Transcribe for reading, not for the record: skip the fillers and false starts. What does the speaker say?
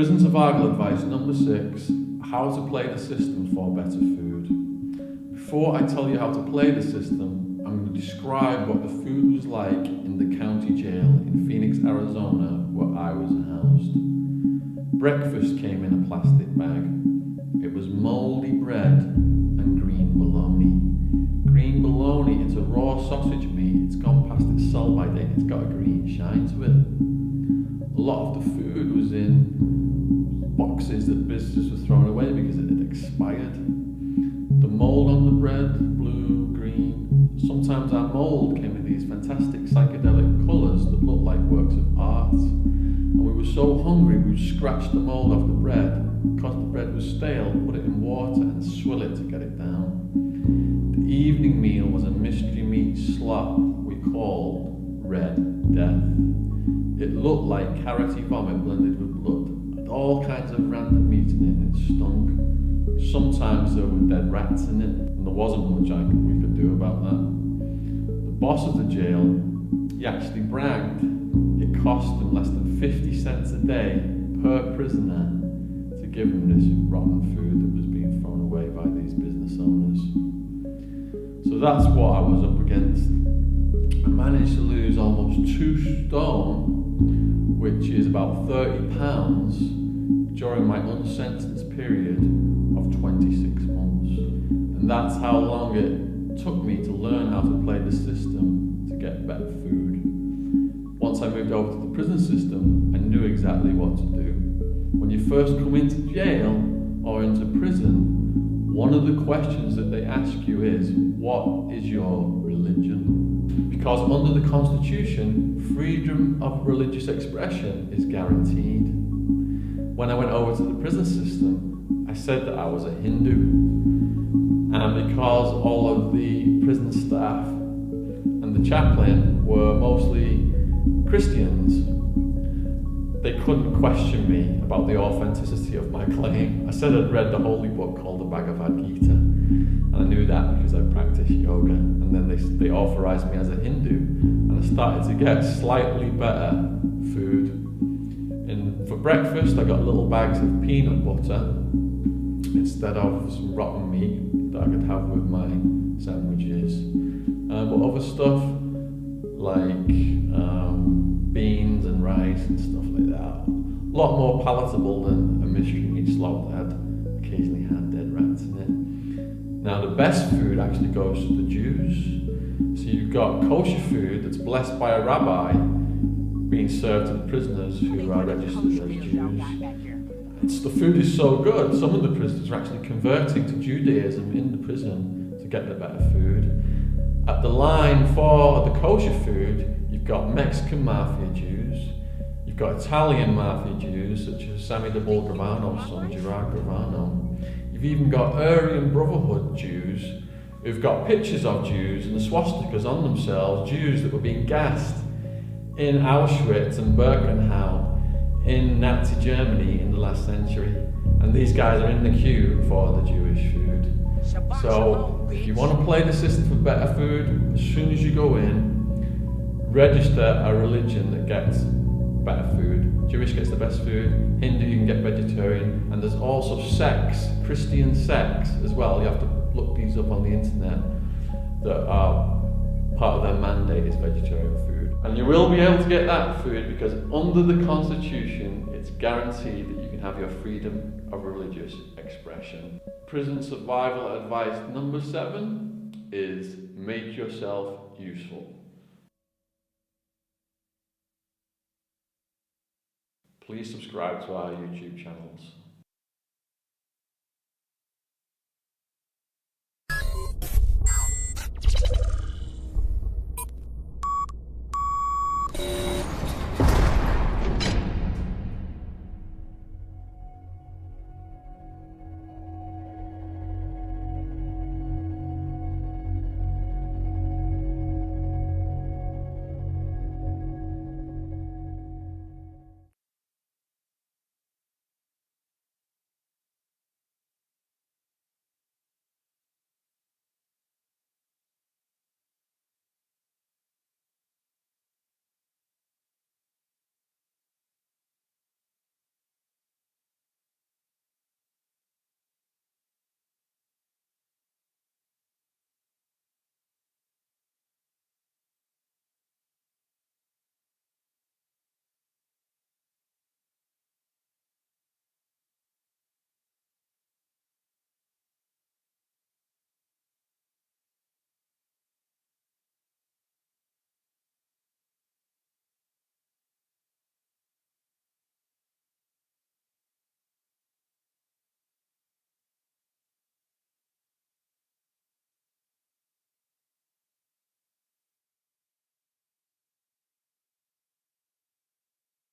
Prison survival advice number 6, how to play the system for better food. Before I tell you how to play the system, I'm going to describe what the food was like in the county jail in Phoenix, Arizona, where I was housed. Breakfast came in a plastic bag. It was mouldy bread and green bologna. Green bologna, it's a raw sausage meat. It's gone past its sell-by date. It's got a green shine to it. A lot of the food was in boxes that visitors were throwing away because it had expired. The mould on the bread, blue, green. Sometimes our mould came in these fantastic psychedelic colours that looked like works of art. And we were so hungry we would scratch the mould off the bread. Because the bread was stale, put it in water and swill it to get it down. The evening meal was a mystery meat slop we called Red Death. It looked like carroty vomit blended with blood. It had all kinds of random meat in it and it stunk. Sometimes there were dead rats in it, and there wasn't much we could do about that. The boss of the jail, he actually bragged it cost him less than 50 cents a day per prisoner to give him this rotten food that was being thrown away by these business owners. So that's what I was up against. I managed to lose almost 2 stone, which is about 30 pounds, during my unsentence period of 26 months. And that's how long it took me to learn how to play the system to get better food. Once I moved over to the prison system, I knew exactly what to do. When you first come into jail or into prison, one of the questions that they ask you is, what is your religion? Because under the Constitution, freedom of religious expression is guaranteed. When I went over to the prison system, I said that I was a Hindu. And because all of the prison staff and the chaplain were mostly Christians, they couldn't question me about the authenticity of my claim. I said I'd read the holy book called the Bhagavad Gita, and I knew that because I practiced yoga. And then they authorized me as a Hindu, and I started to get slightly better food. And for breakfast, I got little bags of peanut butter instead of some rotten meat that I could have with my sandwiches. But other stuff like beans and rice and stuff like that, a lot more palatable than a mystery meat slop that occasionally had dead rats in it. Now the best food actually goes to the Jews. So you've got kosher food that's blessed by a rabbi being served to the prisoners who are registered as Jews. The food is so good, some of the prisoners are actually converting to Judaism in the prison to get the better food. At the line for the kosher food, you've got Mexican Mafia Jews, you've got Italian Mafia Jews, such as Sammy the Bull Gravano's son, Gerard Gravano. You've even got Aryan Brotherhood Jews, who've got pictures of Jews and the swastikas on themselves, Jews that were being gassed in Auschwitz and Birkenau in Nazi Germany in the last century. And these guys are in the queue for the Jewish food. So, if you want to play the system for better food, as soon as you go in, register a religion that gets better food. Jewish gets the best food, Hindu you can get vegetarian, and there's also sects, Christian sects as well. You have to look these up on the internet that are part of their mandate is vegetarian food. And you will be able to get that food because under the Constitution, it's guaranteed that you can have your freedom of religious expression. Prison survival advice number 7 is make yourself useful. Please subscribe to our YouTube channels.